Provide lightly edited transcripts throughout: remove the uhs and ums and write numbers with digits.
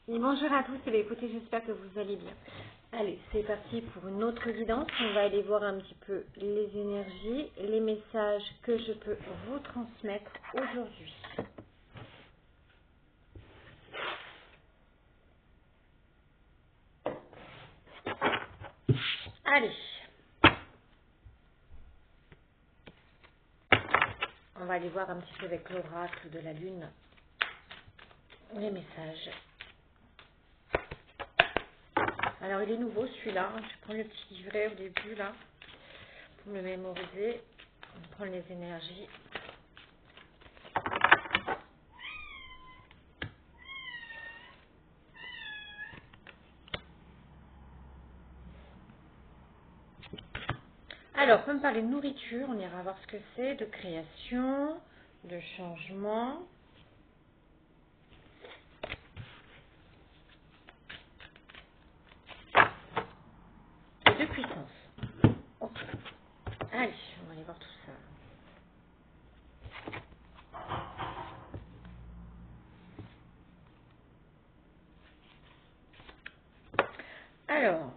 Et bonjour à tous, et bien, écoutez, j'espère que vous allez bien. Allez, c'est parti pour une autre guidance. On va aller voir un petit peu les énergies, les messages que je peux vous transmettre aujourd'hui. Allez, on va aller voir un petit peu avec l'oracle de la lune les messages. Alors, il est nouveau celui-là. Je prends le petit livret au début là pour me le mémoriser. On prend les énergies. Alors, comme parler de nourriture, on ira voir ce que c'est, de création, de changement, et de puissance. Ok. Allez, on va aller voir tout ça. Alors,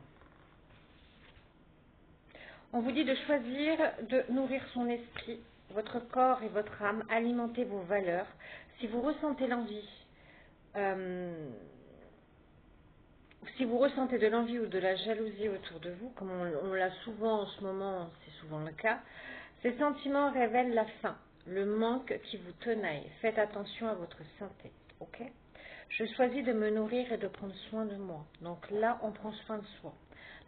on vous dit de choisir de nourrir son esprit, votre corps et votre âme, alimenter vos valeurs. Si vous ressentez l'envie, si vous ressentez de l'envie ou de la jalousie autour de vous, comme on l'a souvent en ce moment, c'est souvent le cas, ces sentiments révèlent la faim, le manque qui vous tenaille. Faites attention à votre santé, ok? Je choisis de me nourrir et de prendre soin de moi. Donc là, on prend soin de soi.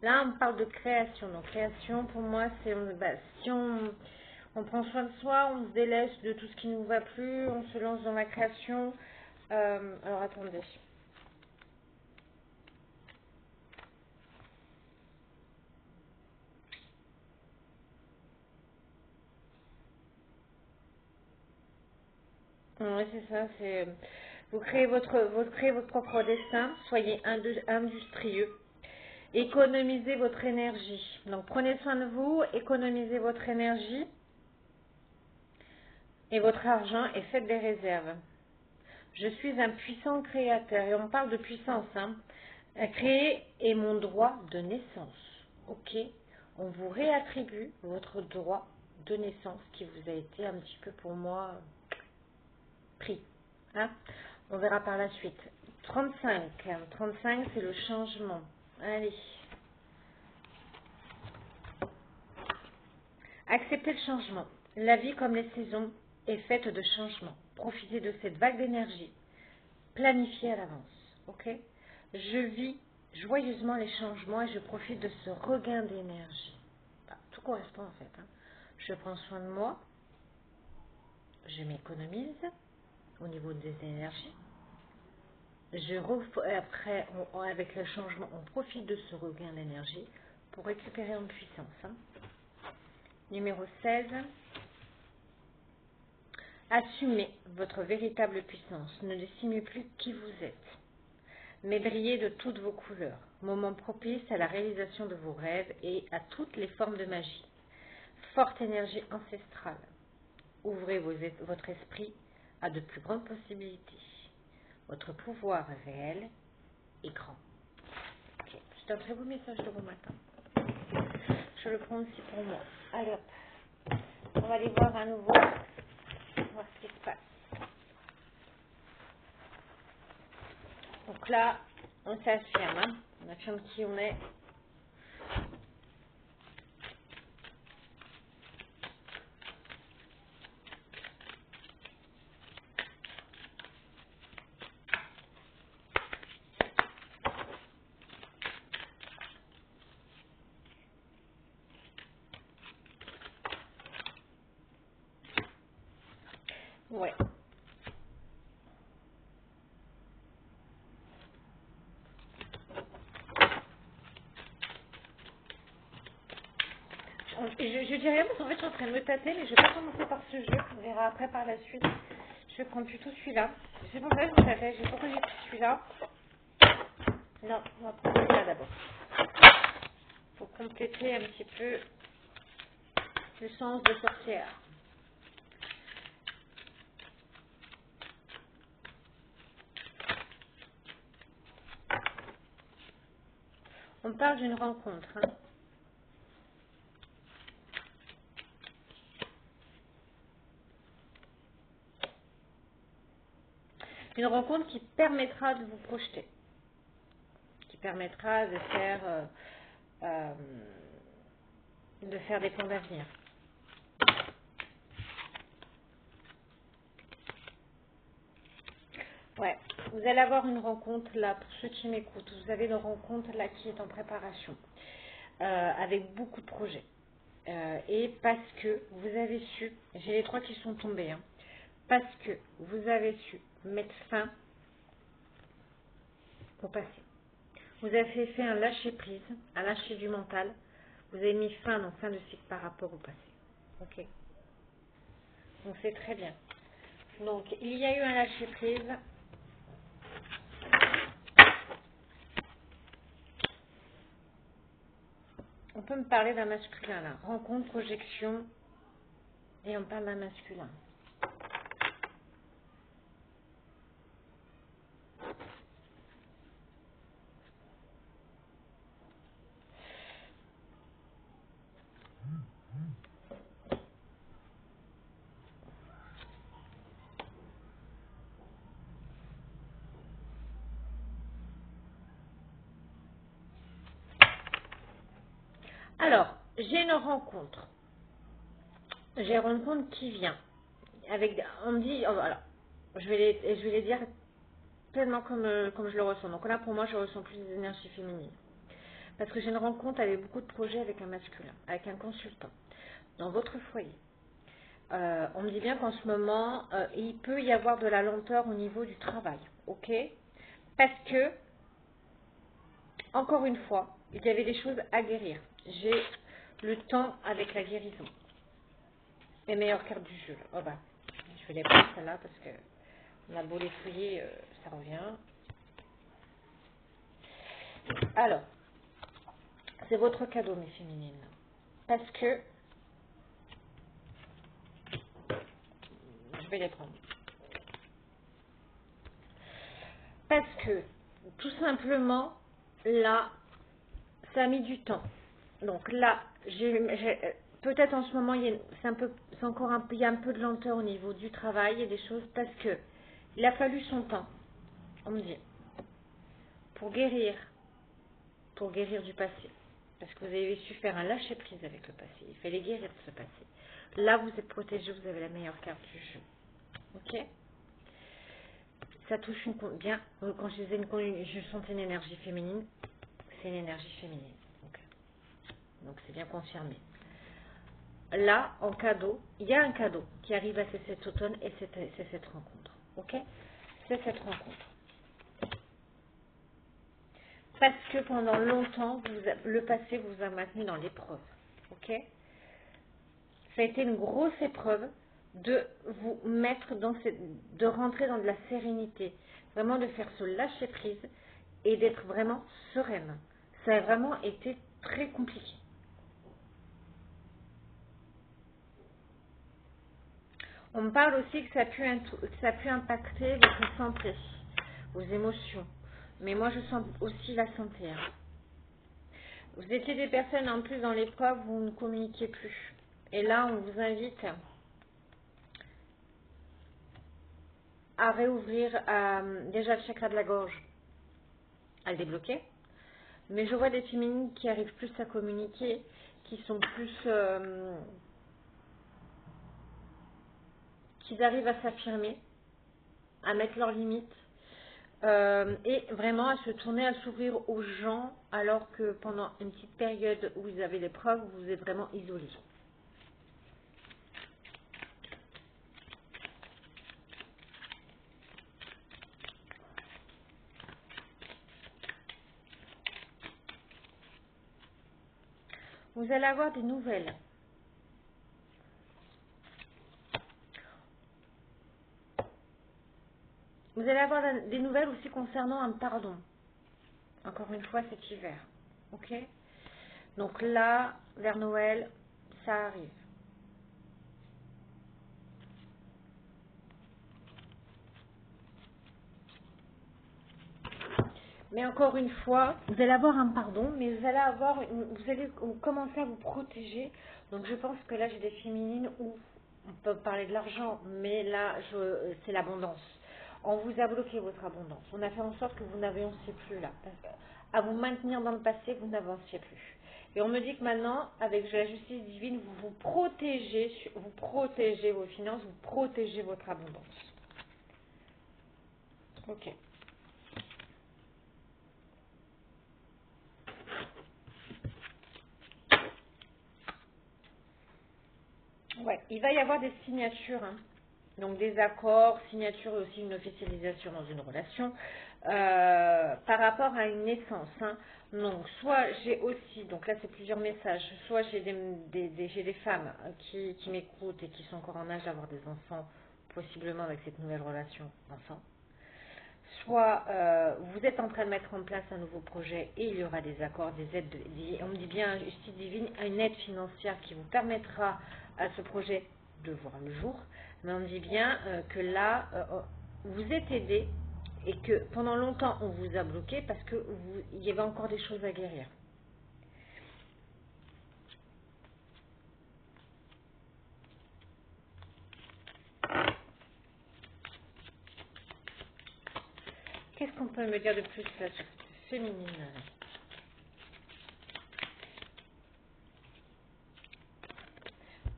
Là, on parle de création. Donc création, pour moi, c'est si on prend soin de soi, on se délaisse de tout ce qui ne nous va plus, on se lance dans la création. Alors attendez. Oui, c'est ça. Vous créez votre propre destin. Soyez industrieux. Économisez votre énergie. Donc prenez soin de vous, économisez votre énergie et votre argent et faites des réserves. Je suis un puissant créateur et on parle de puissance. Hein. Créer est mon droit de naissance. Ok. On vous réattribue votre droit de naissance qui vous a été un petit peu pour moi pris. Hein. On verra par la suite. 35. 35, c'est le changement. Allez. Acceptez le changement. La vie, comme les saisons, est faite de changements. Profitez de cette vague d'énergie. Planifiez à l'avance. Ok? Je vis joyeusement les changements et je profite de ce regain d'énergie. Tout correspond en fait. Hein. Je prends soin de moi. Je m'économise au niveau des énergies. Après, avec le changement, on profite de ce regain d'énergie pour récupérer en puissance. Hein. Numéro 16. Assumez votre véritable puissance. Ne dissimulez plus qui vous êtes, mais brillez de toutes vos couleurs. Moment propice à la réalisation de vos rêves et à toutes les formes de magie. Forte énergie ancestrale. Ouvrez votre esprit à de plus grandes possibilités. Votre pouvoir réel est grand. Okay. C'est un très beau message de bon matin. Je le prends aussi pour moi. Allez hop. On va aller voir à nouveau. Voir ce qui se passe. Donc là, on s'affirme. Hein. On affirme qui on est. Ouais. Je dirais parce qu'en fait je suis en train de me tâter, mais je vais pas commencer par ce jeu. On verra après par la suite. Je vais prendre plutôt celui-là. C'est pour ça que je me tâtais. J'ai pourquoi j'ai pris celui-là. Non, on va prendre celui-là d'abord. Pour compléter un petit peu le sens de sorcière. On parle d'une rencontre. Hein. Une rencontre qui permettra de vous projeter. Qui permettra de faire des plans d'avenir. Ouais, vous allez avoir une rencontre là, pour ceux qui m'écoutent, vous avez une rencontre là qui est en préparation, avec beaucoup de projets. Et parce que vous avez su, j'ai les 3 qui sont tombés, hein, parce que vous avez su mettre fin au passé. Vous avez fait un lâcher prise, un lâcher du mental, vous avez mis fin de cycle par rapport au passé. Ok. Donc c'est très bien. Donc il y a eu un lâcher prise. On peut me parler d'un masculin là. Rencontre, projection, et on parle d'un masculin. Alors, j'ai une rencontre. J'ai une rencontre qui vient. On me dit, alors, je vais les dire tellement comme je le ressens. Donc là, pour moi, je ressens plus des énergies féminines. Parce que j'ai une rencontre avec beaucoup de projets avec un masculin, avec un consultant, dans votre foyer. On me dit bien qu'en ce moment, il peut y avoir de la lenteur au niveau du travail. Ok? Parce que, encore une fois, il y avait des choses à guérir. J'ai le temps avec la guérison. Les meilleures cartes du jeu. Oh bah, je vais les prendre celle-là parce que on a beau les fouiller, ça revient. Alors, c'est votre cadeau, mes féminines. Parce que, je vais les prendre. Parce que, tout simplement, là, ça a mis du temps. Donc là, peut-être en ce moment, il y a un peu de lenteur au niveau du travail et des choses parce que il a fallu son temps, on me dit, pour guérir du passé. Parce que vous avez su faire un lâcher-prise avec le passé. Il fallait guérir ce passé. Là, vous êtes protégé, vous avez la meilleure carte du jeu. Ok? Ça touche bien. Quand je disais je sentais une énergie féminine, c'est une énergie féminine. Donc c'est bien confirmé. Là, en cadeau, il y a un cadeau qui arrive à cet automne et c'est cette rencontre. Ok? C'est cette rencontre. Parce que pendant longtemps, le passé vous a maintenu dans l'épreuve. Ok? Ça a été une grosse épreuve de vous mettre de rentrer dans de la sérénité. Vraiment de faire ce lâcher prise et d'être vraiment sereine. Ça a vraiment été très compliqué. On me parle aussi que ça a pu impacter votre santé, vos émotions. Mais moi, je sens aussi la santé. Hein. Vous étiez des personnes en plus dans l'épreuve où vous ne communiquiez plus. Et là, on vous invite à réouvrir déjà le chakra de la gorge, à le débloquer. Mais je vois des féminines qui arrivent plus à communiquer, qui sont plus... qui arrivent à s'affirmer, à mettre leurs limites. Et vraiment à se tourner, à s'ouvrir aux gens, alors que pendant une petite période où vous avez l'épreuve, vous êtes vraiment isolé. Vous allez avoir des nouvelles. Vous allez avoir des nouvelles aussi concernant un pardon. Encore une fois, cet hiver. Ok? Donc là, vers Noël, ça arrive. Mais encore une fois, vous allez avoir un pardon, mais vous allez commencer à vous protéger. Donc je pense que là j'ai des féminines où on peut parler de l'argent, mais là c'est l'abondance. On vous a bloqué votre abondance. On a fait en sorte que vous n'avanciez plus là. Parce que à vous maintenir dans le passé, vous n'avanciez plus. Et on me dit que maintenant, avec la justice divine, vous protégez vos finances, vous protégez votre abondance. Ok. Ouais, il va y avoir des signatures, hein. Donc des accords, signatures et aussi une officialisation dans une relation par rapport à une naissance, hein. Donc soit j'ai aussi, donc là c'est plusieurs messages, soit j'ai j'ai des femmes qui m'écoutent et qui sont encore en âge d'avoir des enfants, possiblement avec cette nouvelle relation enfant. Soit vous êtes en train de mettre en place un nouveau projet et il y aura des accords, des aides, on me dit bien, justice divine, une aide financière qui vous permettra à ce projet de voir le jour. Mais on me dit bien que là, vous êtes aidé et que pendant longtemps on vous a bloqué parce que il y avait encore des choses à guérir. Qu'est-ce qu'on peut me dire de plus là sur cette féminine là?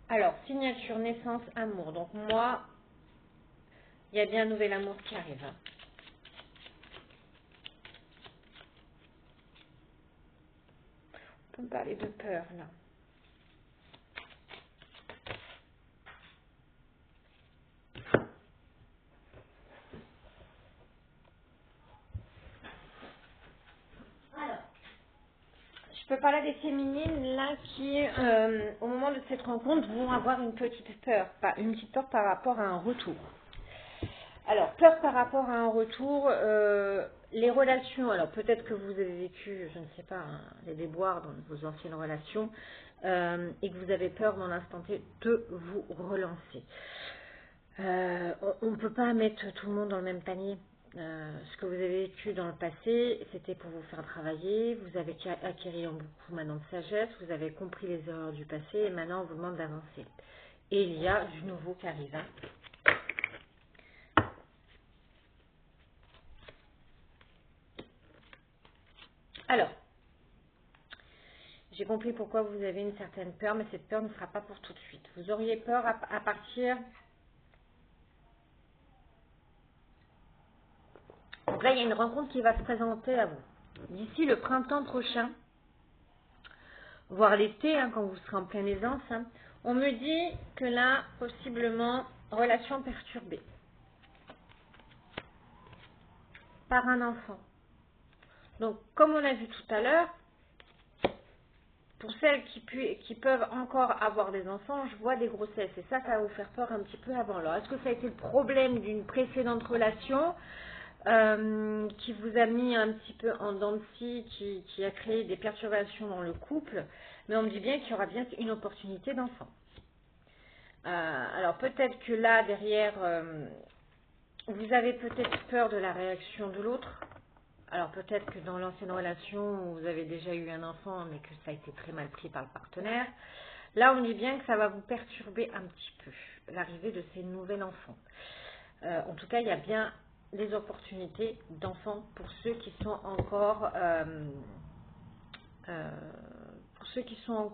Alors, signature, naissance, amour. Donc moi, il y a bien un nouvel amour qui arrive, hein. On peut me parler de peur là. Je peux parler des féminines là qui, au moment de cette rencontre, vont avoir une petite peur, une petite peur par rapport à un retour. Alors, peur par rapport à un retour, les relations, alors peut-être que vous avez vécu, je ne sais pas, hein, les déboires dans vos anciennes relations et que vous avez peur dans l'instant T de vous relancer. On ne peut pas mettre tout le monde dans le même panier. Ce que vous avez vécu dans le passé, c'était pour vous faire travailler. Vous avez acquis beaucoup maintenant de sagesse. Vous avez compris les erreurs du passé et maintenant on vous demande d'avancer. Et il y a du nouveau qui arrive, hein. Alors, j'ai compris pourquoi vous avez une certaine peur, mais cette peur ne sera pas pour tout de suite. Vous auriez peur à partir... Donc là, il y a une rencontre qui va se présenter à vous. D'ici le printemps prochain, voire l'été, hein, quand vous serez en pleine aisance, hein, on me dit que là, possiblement, relation perturbée par un enfant. Donc, comme on a vu tout à l'heure, pour celles qui peuvent encore avoir des enfants, je vois des grossesses. Et ça va vous faire peur un petit peu avant. Alors, est-ce que ça a été le problème d'une précédente relation qui vous a mis un petit peu en dents de scie, qui a créé des perturbations dans le couple? Mais on me dit bien qu'il y aura bien une opportunité d'enfant. Alors, peut-être que là, derrière, vous avez peut-être peur de la réaction de l'autre. Alors peut-être que dans l'ancienne relation, vous avez déjà eu un enfant, mais que ça a été très mal pris par le partenaire. Là, on dit bien que ça va vous perturber un petit peu, l'arrivée de ces nouveaux enfants. En tout cas, il y a bien des opportunités d'enfants pour ceux qui sont encore,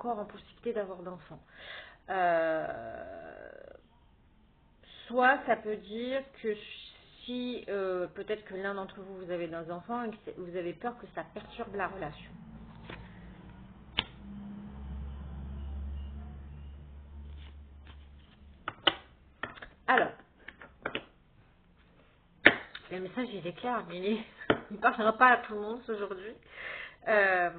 en possibilité d'avoir d'enfants. Soit ça peut dire que si peut-être que l'un d'entre vous, vous avez des enfants et que vous avez peur que ça perturbe la relation. Alors, le message il est clair, mais il ne parlera pas à tout le monde aujourd'hui. Euh,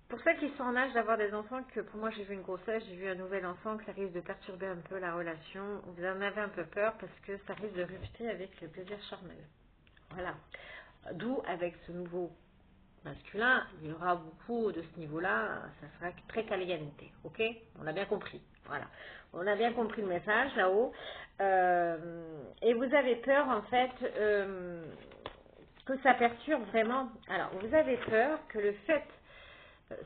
pour ceux qui sont en âge d'avoir des enfants, que pour moi j'ai vu une grossesse, j'ai vu un nouvel enfant, que ça risque de perturber un peu la relation, vous en avez un peu peur parce que ça risque de rupter avec le plaisir charnel. Voilà. D'où avec ce nouveau masculin, il y aura beaucoup de ce niveau-là, ça sera très caliente, ok? On a bien compris, voilà. On a bien compris le message là-haut. Et vous avez peur, en fait, que ça perturbe vraiment. Alors, vous avez peur que le fait,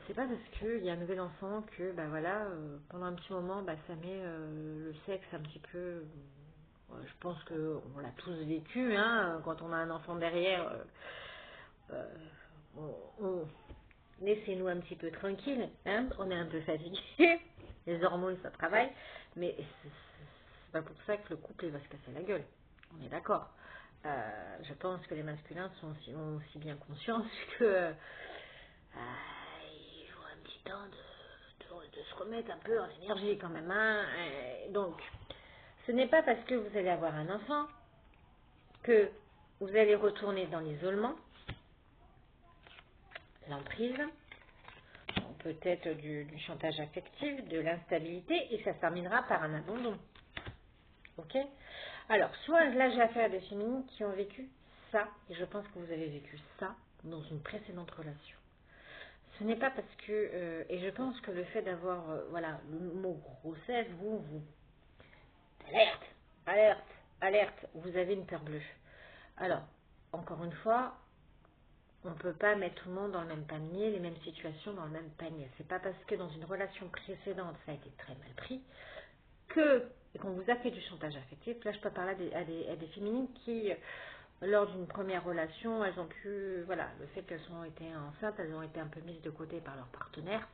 c'est pas parce qu'il y a un nouvel enfant que, bah voilà, pendant un petit moment, bah, ça met le sexe un petit peu. Je pense que on l'a tous vécu, hein, quand on a un enfant derrière. Euh, laissez-nous un petit peu tranquille, hein, on est un peu fatigué, les hormones ça travaille, mais c'est pas pour ça que le couple il va se casser la gueule. On est d'accord. Je pense que les masculins ont aussi bien conscience que il faut un petit temps de se remettre un peu en énergie quand même. Hein. Donc, ce n'est pas parce que vous allez avoir un enfant que vous allez retourner dans l'isolement, l'emprise, peut-être du chantage affectif, de l'instabilité, et ça se terminera par un abandon. Ok? Alors, soit là j'ai affaire à des féminines qui ont vécu ça, et je pense que vous avez vécu ça dans une précédente relation. Ce n'est pas parce que, et je pense que le fait d'avoir, voilà, le mot grossesse, vous, alerte, alerte, alerte, vous avez une peur bleue. Alors, encore une fois, on ne peut pas mettre tout le monde dans le même panier, les mêmes situations dans le même panier. C'est pas parce que dans une relation précédente, ça a été très mal pris, et qu'on vous a fait du chantage affectif. Là, je peux parler à des féminines qui, lors d'une première relation, elles ont pu, voilà, le fait qu'elles ont été enceintes, elles ont été un peu mises de côté par leur partenaire.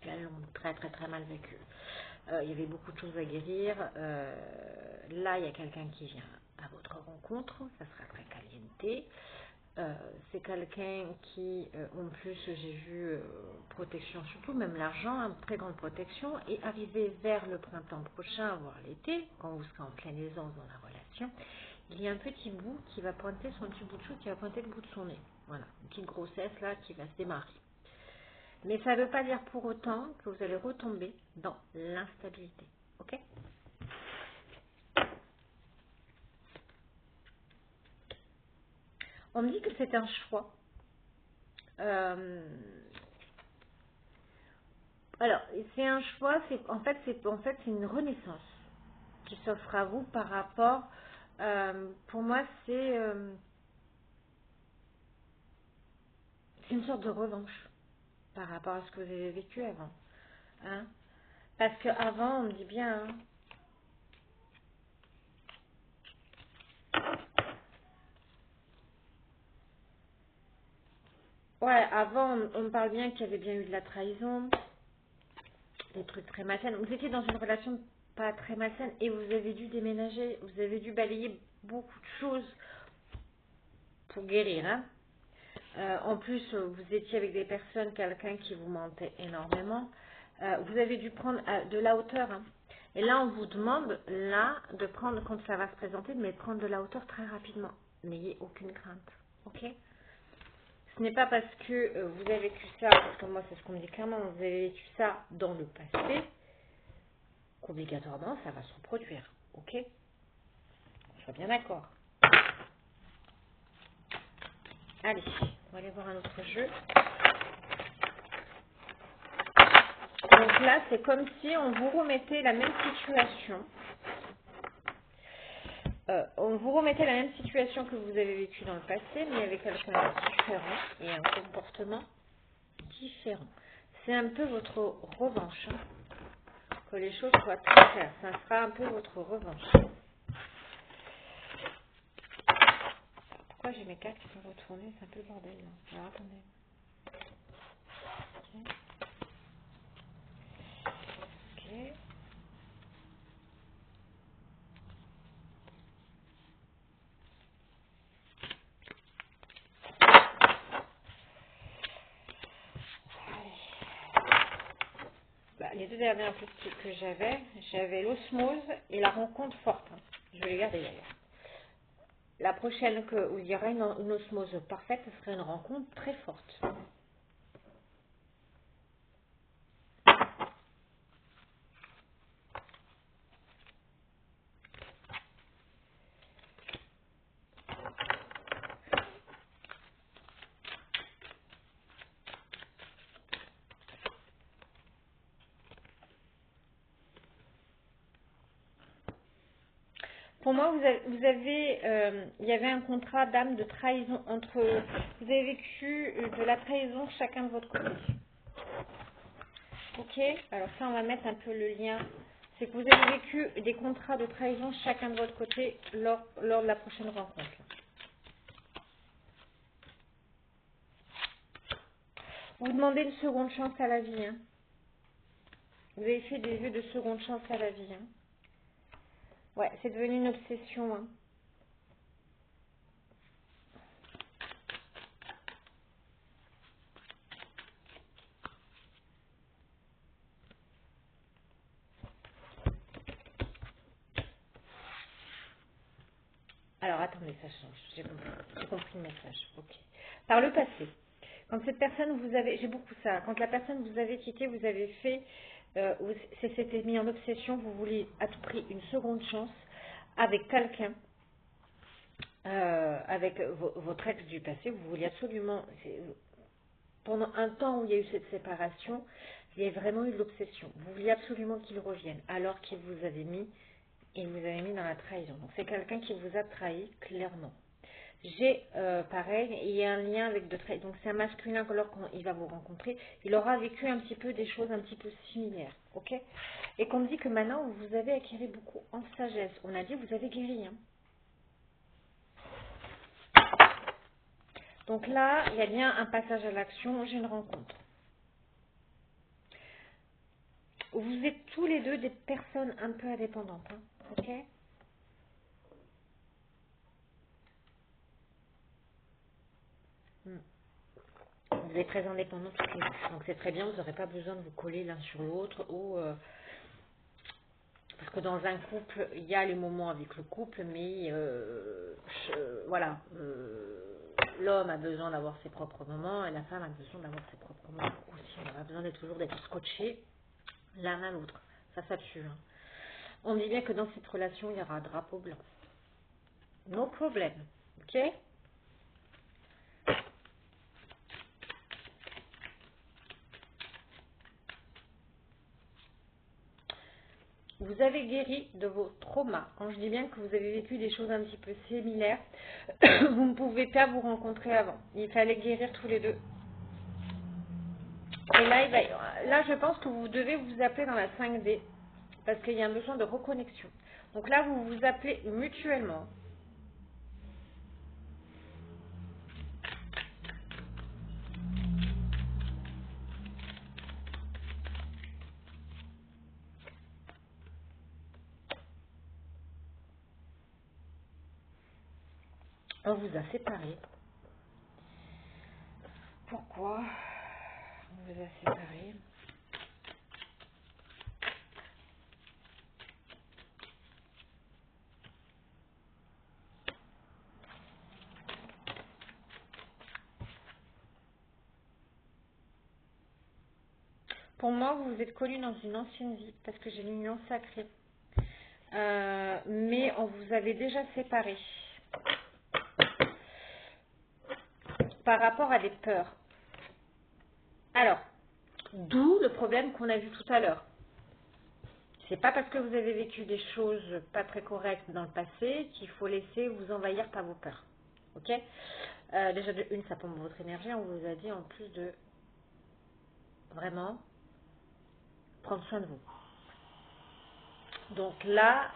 Et elles l'ont très très très mal vécu. Il y avait beaucoup de choses à guérir. Là, il y a quelqu'un qui vient à votre rencontre. Ça sera très caliente. C'est quelqu'un qui, en plus, j'ai vu protection, surtout même l'argent, hein, très grande protection, et arrivé vers le printemps prochain, voire l'été, quand vous serez en pleine aisance dans la relation, il y a un petit bout qui va pointer, son petit bout de chou qui va pointer le bout de son nez. Voilà, une petite grossesse là qui va se démarrer. Mais ça ne veut pas dire pour autant que vous allez retomber dans l'instabilité. Ok? On me dit que c'est un choix. Alors, c'est un choix, c'est une renaissance qui s'offre à vous par rapport, pour moi, c'est une sorte de revanche par rapport à ce que vous avez vécu avant. Hein. Parce qu'avant, on me dit bien, hein, ouais, avant, on me parle bien qu'il y avait bien eu de la trahison, des trucs très malsains. Vous étiez dans une relation pas très malsaine et vous avez dû déménager, vous avez dû balayer beaucoup de choses pour guérir. Hein. En plus, vous étiez avec des personnes, quelqu'un qui vous mentait énormément. Vous avez dû prendre de la hauteur. Hein. Et là, on vous demande, là, de prendre, quand ça va se présenter, mais prendre de la hauteur très rapidement. N'ayez aucune crainte. Ok? Ce n'est pas parce que vous avez vécu ça, parce que moi, c'est ce qu'on me dit clairement, vous avez vécu ça dans le passé, qu'obligatoirement, ça va se reproduire. Ok? On soit bien d'accord. Allez, on va aller voir un autre jeu. Donc là, c'est comme si on vous remettait la même situation. On vous remettait la même situation que vous avez vécue dans le passé, mais avec quelqu'un de différent et un comportement différent. C'est un peu votre revanche. Hein, que les choses soient très claires. Ça sera un peu votre revanche. Pourquoi j'ai mes cartes qui sont retournées? C'est un peu le bordel là. Alors attendez. Ok. Ok. Bah, les deux dernières petites que j'avais l'osmose et la rencontre forte. Hein. Je vais les garder d'ailleurs. La prochaine où il y aura une osmose parfaite, ce serait une rencontre très forte. Pour moi, il y avait un contrat d'âme de trahison entre... Vous avez vécu de la trahison chacun de votre côté. Ok? Alors ça, on va mettre un peu le lien. C'est que vous avez vécu des contrats de trahison chacun de votre côté lors de la prochaine rencontre. Vous demandez une seconde chance à la vie. Hein. Vous avez fait des vœux de seconde chance à la vie. Hein. Ouais, c'est devenu une obsession. Hein. Alors, attendez, ça change. J'ai compris le message. Ok. Par le passé, quand cette personne vous avait... J'ai beaucoup ça. Quand la personne vous avait quitté, vous avez fait... C'était mis en obsession. Vous vouliez à tout prix une seconde chance avec quelqu'un. Avec votre ex du passé. Vous vouliez absolument... Pendant un temps où il y a eu cette séparation, il y a vraiment eu de l'obsession. Vous vouliez absolument qu'il revienne. Alors qu'il vous avait mis... Il vous avait mis dans la trahison. Donc c'est quelqu'un qui vous a trahi, clairement. J'ai, pareil, il y a un lien avec de trahison. Donc c'est un masculin que lorsqu'il il va vous rencontrer, il aura vécu un petit peu des choses un petit peu similaires. Ok? Et qu'on me dit que maintenant, vous avez acquis beaucoup en sagesse. On a dit vous avez guéri. Hein. Donc là, il y a bien un passage à l'action. J'ai une rencontre. Vous êtes tous les deux des personnes un peu indépendantes. Hein. Ok? Vous êtes très indépendants toutes les deux. Donc c'est très bien, vous n'aurez pas besoin de vous coller l'un sur l'autre. Parce que dans un couple, il y a les moments avec le couple, mais voilà. L'homme a besoin d'avoir ses propres moments et la femme a besoin d'avoir ses propres moments aussi. On a besoin toujours d'être scotchés l'un à l'autre. Ça tue. Hein. On dit bien que dans cette relation, il y aura un drapeau blanc. No problème. Ok? Vous avez guéri de vos traumas. Quand je dis bien que vous avez vécu des choses un petit peu similaires, vous ne pouvez pas vous rencontrer avant. Il fallait guérir tous les deux. Et là, là, je pense que vous devez vous appeler dans la 5D parce qu'il y a un besoin de reconnexion. Donc là, vous vous appelez mutuellement. On vous a séparés. Pourquoi on vous a séparés? Pour moi, vous vous êtes connus dans une ancienne vie parce que j'ai l'union sacrée. Mais on vous avait déjà séparés par rapport à des peurs. Alors, d'où le problème qu'on a vu tout à l'heure. C'est pas parce que vous avez vécu des choses pas très correctes dans le passé qu'il faut laisser vous envahir par vos peurs. Ok? Déjà de une, ça pompe votre énergie. On vous a dit en plus de vraiment prendre soin de vous. Donc là,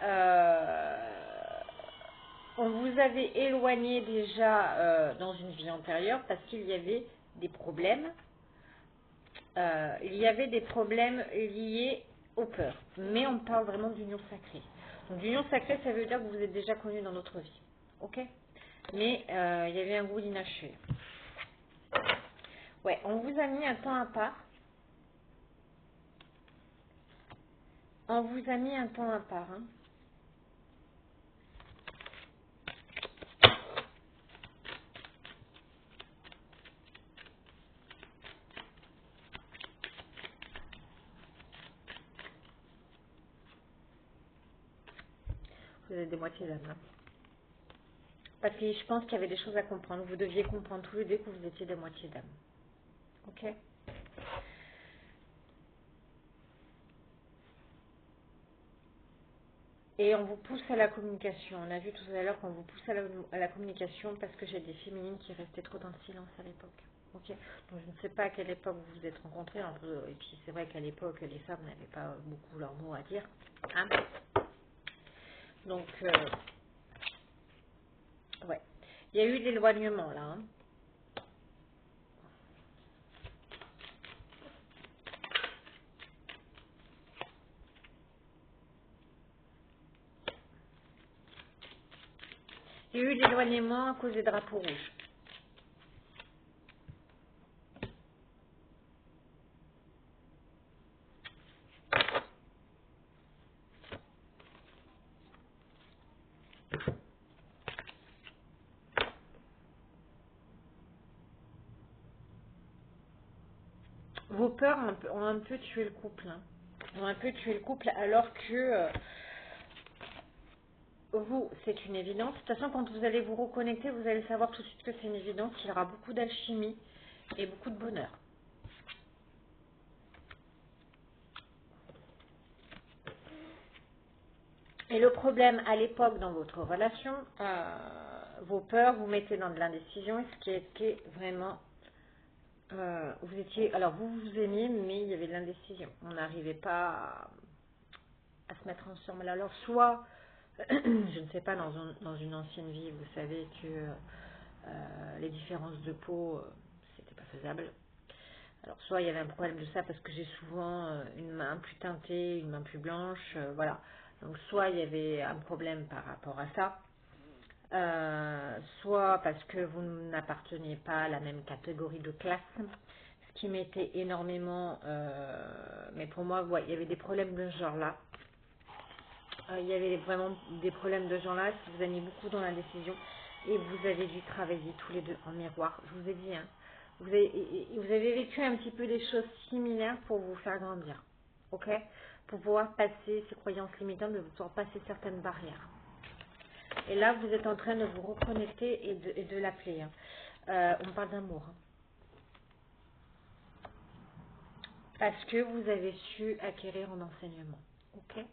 on vous avait éloigné déjà dans une vie antérieure parce qu'il y avait des problèmes. Il y avait des problèmes liés aux peurs. Mais on parle vraiment d'union sacrée. Donc d'union sacrée, ça veut dire que vous êtes déjà connus dans notre vie. Ok? Mais il y avait un goût d'inachevé. Ouais, on vous a mis un temps à part. On vous a mis un temps à part. Hein. Vous êtes des moitiés d'âme. Hein. Parce que je pense qu'il y avait des choses à comprendre. Vous deviez comprendre tous les deux que vous étiez des moitiés d'âme. Ok? Et on vous pousse à la communication. On a vu tout à l'heure qu'on vous pousse à la communication parce que j'ai des féminines qui restaient trop dans le silence à l'époque. Ok. Donc je ne sais pas à quelle époque vous vous êtes rencontrés. Et puis c'est vrai qu'à l'époque, les femmes n'avaient pas beaucoup leur mot à dire. Hein. Donc, ouais. Il y a eu de l'éloignement là. Hein. Il y a eu de l'éloignement à cause des drapeaux rouges. Vos peurs ont un peu tué le couple. Hein. Ont un peu tué le couple alors que vous, c'est une évidence. De toute façon, quand vous allez vous reconnecter, vous allez savoir tout de suite que c'est une évidence. Il y aura beaucoup d'alchimie et beaucoup de bonheur. Et le problème à l'époque dans votre relation, vos peurs vous mettaient dans de l'indécision, et ce qui était vraiment, vous étiez, alors vous vous aimiez, mais il y avait de l'indécision. On n'arrivait pas à se mettre ensemble. Alors soit, je ne sais pas, dans une ancienne vie, vous savez que les différences de peau, c'était pas faisable. Alors soit il y avait un problème de ça parce que j'ai souvent une main plus teintée, une main plus blanche, voilà. Donc soit il y avait un problème par rapport à ça, soit parce que vous n'apparteniez pas à la même catégorie de classe, ce qui m'était énormément, mais pour moi, ouais, il y avait des problèmes de ce genre-là. Il y avait vraiment des problèmes de ce genre-là, ce qui vous a mis beaucoup dans la décision et vous avez dû travailler tous les deux en miroir. Je vous ai dit, hein, vous avez vécu un petit peu des choses similaires pour vous faire grandir, ok? Pour pouvoir passer ces croyances limitantes, de pouvoir passer certaines barrières. Et là, vous êtes en train de vous reconnecter et de l'appeler. Hein. On parle d'amour. Hein. Parce que vous avez su acquérir en enseignement. Ok.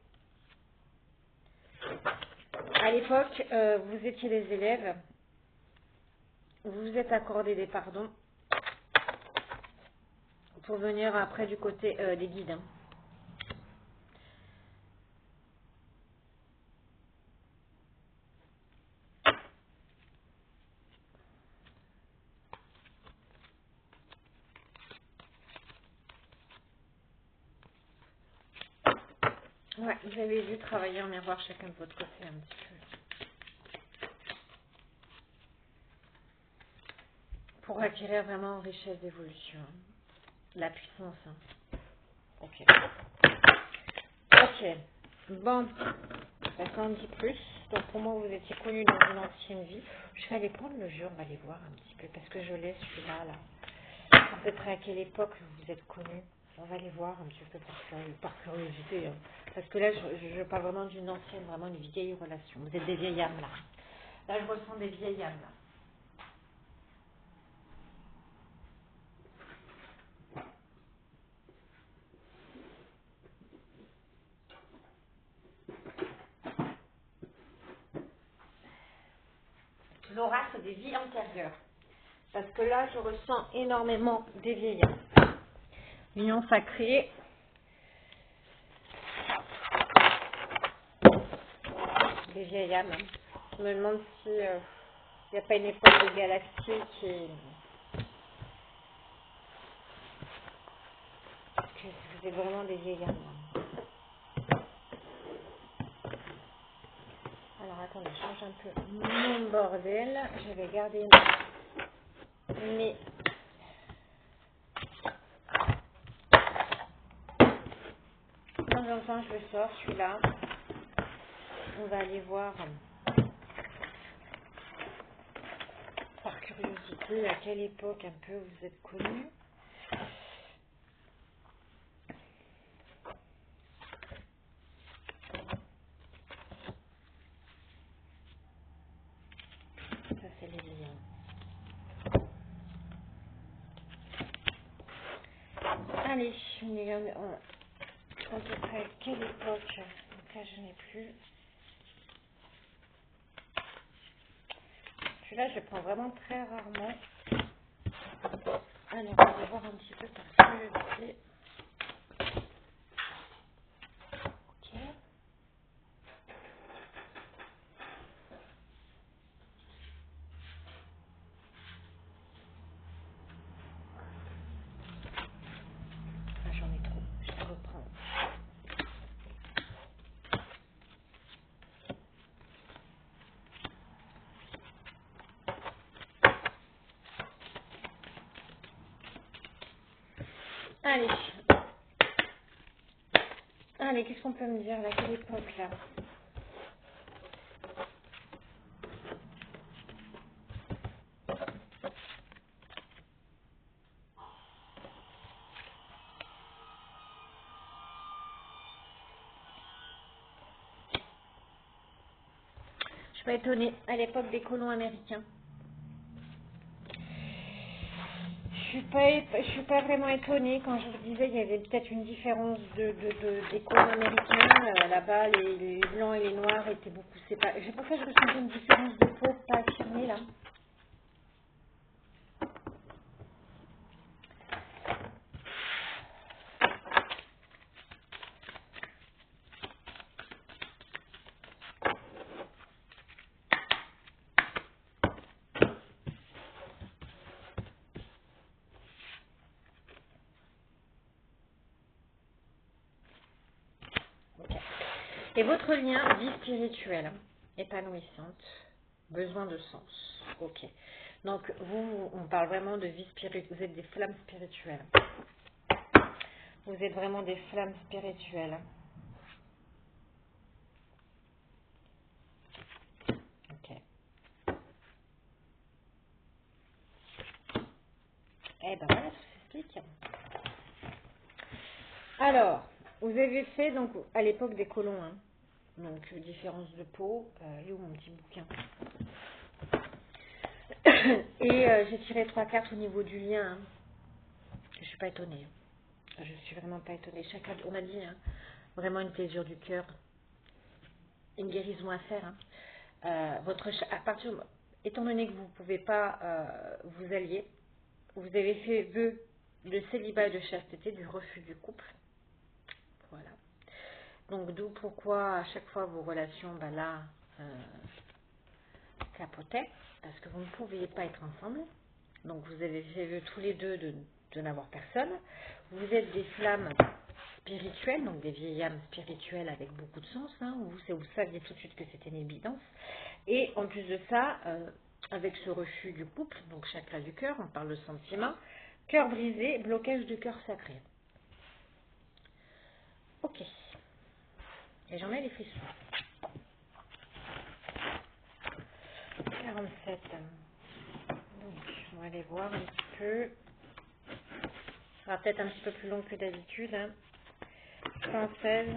À l'époque, vous étiez des élèves. Vous vous êtes accordé des pardons pour venir après du côté des guides. Hein. Ouais, vous avez dû travailler en miroir chacun de votre côté un petit peu. Pour acquérir vraiment en richesse d'évolution. Hein. La puissance. Hein. Ok. Ok. Bon. Ça en dit plus. Donc pour moi, vous étiez connu dans une ancienne vie. Je vais aller prendre le jeu, on va aller voir un petit peu. Parce que je l'ai celui-là. Là. À peu près à quelle époque vous êtes connu. On va aller voir un petit peu par curiosité. Hein. Parce que là, je parle vraiment d'une ancienne, vraiment une vieille relation. Vous êtes des vieilles âmes là. Là, je ressens des vieilles âmes là. L'aura, c'est des vies antérieures. Parce que là, je ressens énormément des vieilles âmes. L'union sacrée. Des vieilles âmes. Je me demande si il n'y a pas une époque de galaxie que vous êtes vraiment des vieilles âmes. Alors attendez, je change un peu mon bordel. Je vais garder mes... De temps en temps, je le sors, celui-là. On va aller voir par curiosité à quelle époque un peu vous êtes connus. Ça, c'est les liens. Allez, on est à peu près à quelle époque? Donc là, je n'ai plus. celui-là, je le prends vraiment très rarement. Alors, on va voir un petit peu par curiosité. Ok. Ah, j'en ai trop. Je vais reprendre. Allez. Allez, qu'est-ce qu'on peut me dire là? Quelle époque là? Je suis pas étonnée. À l'époque des colons américains. Je suis pas vraiment étonnée. Quand je vous disais, il y avait peut-être une différence des colons américains. Là-bas, les blancs et les noirs étaient beaucoup séparés. C'est pour ça que je ressentais une différence de peau pas affirmée là. Ok. Et votre lien, vie spirituelle, épanouissante, besoin de sens. Ok. Donc, vous, on parle vraiment de vie spirituelle. Vous êtes des flammes spirituelles. Vous êtes vraiment des flammes spirituelles. Ok. Eh ben voilà, tout s'explique. Alors, vous avez fait, donc, à l'époque des colons, hein, donc, différence de peau. Il est où mon petit bouquin? Et j'ai tiré 3 cartes au niveau du lien. Hein. Je suis pas étonnée. Je suis vraiment pas étonnée. Chacun, on a dit, hein, vraiment une plaisir du cœur, une guérison à faire. Hein. À partir, étant donné que vous ne pouvez pas vous allier, vous avez fait vœu de célibat et de chasteté, du refus du couple. Voilà. Donc d'où pourquoi à chaque fois vos relations, bah là, capotaient, parce que vous ne pouviez pas être ensemble. Donc vous avez fait vœu tous les deux de n'avoir personne. Vous êtes des flammes spirituelles, donc des vieilles âmes spirituelles avec beaucoup de sens. Hein. Vous saviez tout de suite que c'était une évidence. Et en plus de ça, avec ce refus du couple, donc chakra du cœur, on parle de sentiment, cœur brisé, blocage du cœur sacré. Ok. Et j'en ai les frissons. 47. Donc, on va aller voir un petit peu. Ce sera peut-être un petit peu plus long que d'habitude. Hein. 116.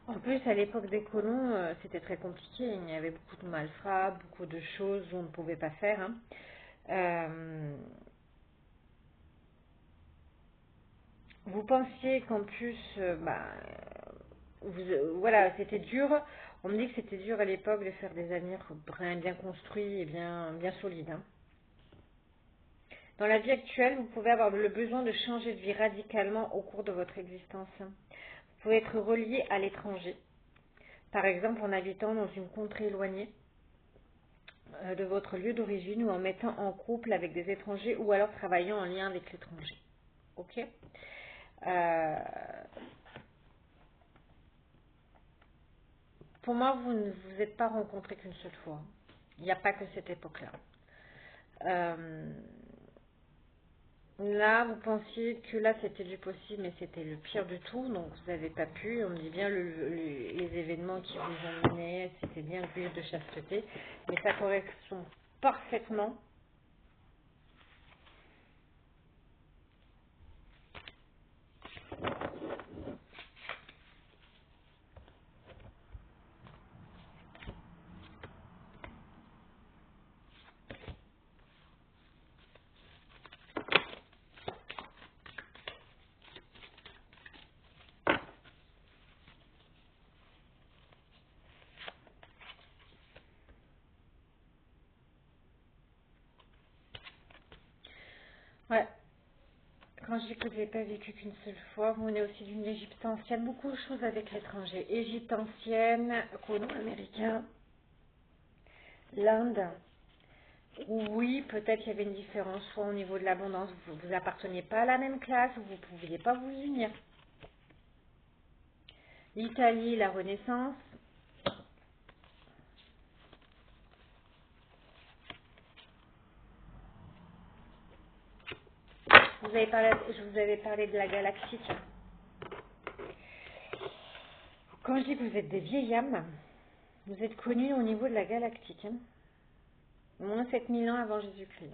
En plus, à l'époque des colons, c'était très compliqué. Il y avait beaucoup de malfrats, beaucoup de choses où on ne pouvait pas faire. Hein. Euh, vous pensiez qu'en plus, voilà, c'était dur. On me dit que c'était dur à l'époque de faire des amis bien construits et bien solides. Hein. Dans la vie actuelle, vous pouvez avoir le besoin de changer de vie radicalement au cours de votre existence. Vous pouvez être relié à l'étranger. Par exemple, en habitant dans une contrée éloignée de votre lieu d'origine ou en mettant en couple avec des étrangers ou alors travaillant en lien avec l'étranger. Ok. Pour moi, vous ne vous êtes pas rencontrés qu'une seule fois. Il n'y a pas que cette époque-là. Là, vous pensiez que là, c'était du possible, mais c'était le pire de tout, donc vous n'avez pas pu. On me dit bien les événements qui vous ont mené, c'était bien le but de chasteté, mais ça correspond parfaitement. Ouais. Quand je dis que vous n'avez pas vécu qu'une seule fois, vous venez aussi d'une Égypte ancienne, beaucoup de choses avec l'étranger. Égypte ancienne, colon américain, l'Inde. Oui, peut-être qu'il y avait une différence, soit au niveau de l'abondance, vous apparteniez pas à la même classe, vous ne pouviez pas vous unir. L'Italie, la Renaissance. Je vous avais parlé de la galactique. Quand je dis que vous êtes des vieilles âmes, vous êtes connus au niveau de la galactique. Moins 7000 ans avant Jésus-Christ.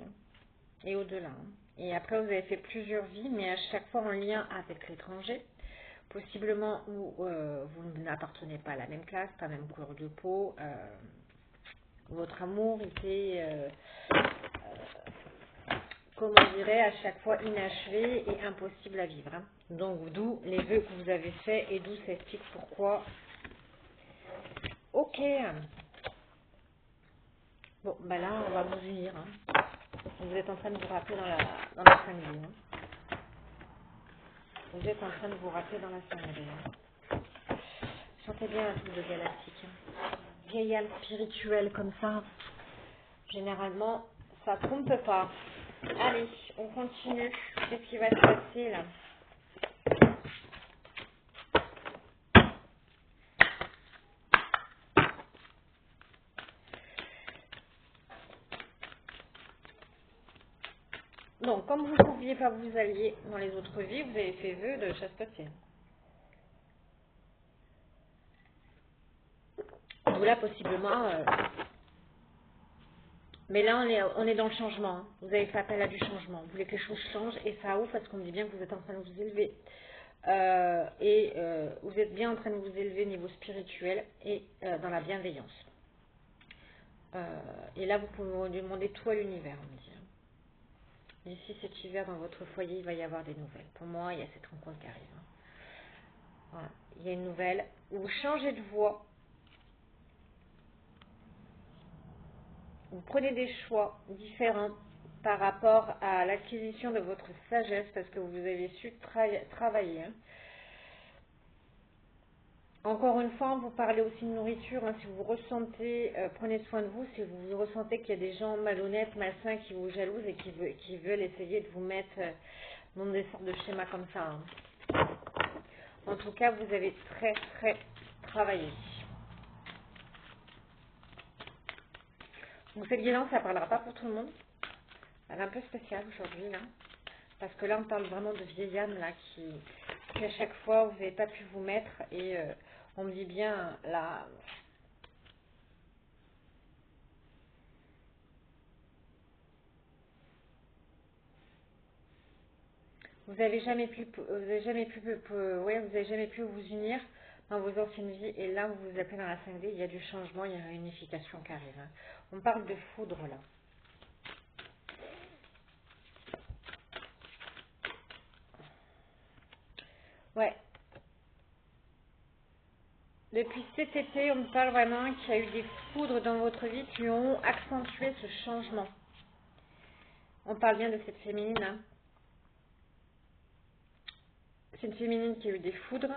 Et au-delà. Et après, vous avez fait plusieurs vies, mais à chaque fois en lien avec l'étranger. Possiblement où vous n'appartenez pas à la même classe, pas la même couleur de peau. Votre amour était, comment on dirait, à chaque fois inachevé et impossible à vivre. Hein. Donc, d'où les vœux que vous avez faits et d'où ça explique pourquoi. Ok. Bon, bah là, on va vous unir. Hein. Vous êtes en train de vous rappeler dans la 5D. Hein. Vous êtes en train de vous rappeler dans la 5D. Hein. Sentez bien un truc de galactique. Hein. Vieille âme spirituelle comme ça, généralement, ça trompe pas. Allez, on continue. Qu'est-ce qui va se passer là? Donc, comme vous ne pouviez pas vous allier dans les autres vies, vous avez fait vœu de chasteté. Ou là, possiblement... mais là, on est dans le changement. Hein. Vous avez fait appel à du changement. Vous voulez que les choses changent et ça ouvre parce qu'on me dit bien que vous êtes en train de vous élever. Vous êtes bien en train de vous élever au niveau spirituel et dans la bienveillance. Et là, vous pouvez demander tout à l'univers, on me dit. D'ici cet hiver, dans votre foyer, il va y avoir des nouvelles. Pour moi, il y a cette rencontre qui arrive. Hein. Voilà. Il y a une nouvelle. Vous changez de voie. Vous prenez des choix différents par rapport à l'acquisition de votre sagesse parce que vous avez su travailler. Hein. Encore une fois, vous parlez aussi de nourriture. Hein. Si vous ressentez, prenez soin de vous. Si vous ressentez qu'il y a des gens malhonnêtes, malsains qui vous jalousent et qui veulent essayer de vous mettre dans des sortes de schémas comme ça. Hein. En tout cas, vous avez très, très travaillé. Donc cette guidance, ça ne parlera pas pour tout le monde. Elle est un peu spéciale aujourd'hui, là. Parce que là, on parle vraiment de vieille âme, là, qui à chaque fois, vous n'avez pas pu vous mettre. Et on me dit bien, là... Vous n'avez jamais pu, ouais, vous avez jamais pu vous unir dans vos anciennes vies. Et là, vous vous appelez dans la 5D, il y a du changement, il y a une unification qui arrive. Hein. On parle de foudre, là. Ouais. Depuis cet été, on me parle vraiment qu'il y a eu des foudres dans votre vie qui ont accentué ce changement. On parle bien de cette féminine. Hein. C'est une féminine qui a eu des foudres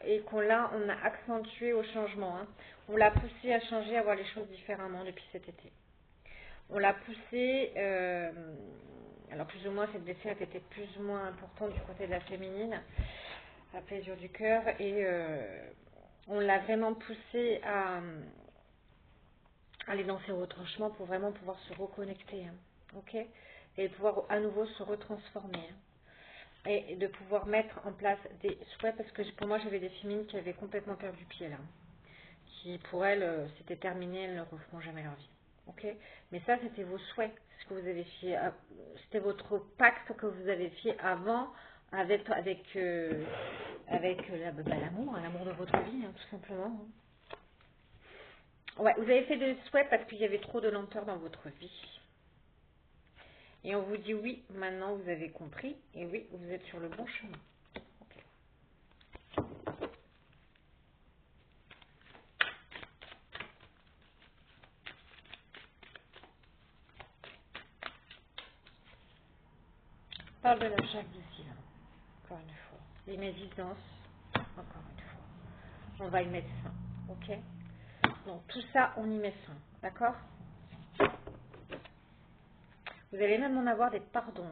et on a accentué au changement. Hein. On l'a poussée à changer, à voir les choses différemment depuis cet été. On l'a poussée, alors plus ou moins cette blessure était plus ou moins importante du côté de la féminine, la plaisir du cœur et On l'a vraiment poussé à aller dans ses retranchements pour vraiment pouvoir se reconnecter. Hein, ok? Et pouvoir à nouveau se retransformer. Hein. Et de pouvoir mettre en place des souhaits, parce que pour moi j'avais des féminines qui avaient complètement perdu pied là, qui pour elles c'était terminé, elles ne referont jamais leur vie. Ok, mais ça c'était vos souhaits, ce que vous avez fait, c'était votre pacte que vous avez fait avant avec l'amour, hein, l'amour de votre vie, hein, tout simplement. Hein. Ouais, vous avez fait des souhaits parce qu'il y avait trop de lenteur dans votre vie. Et on vous dit oui, maintenant vous avez compris, et oui, vous êtes sur le bon chemin. Ok. Parle de la jalousie, là, encore une fois. Les médisances, encore une fois. On va y mettre fin, ok? Donc tout ça, on y met fin, d'accord? Vous allez même en avoir des pardons.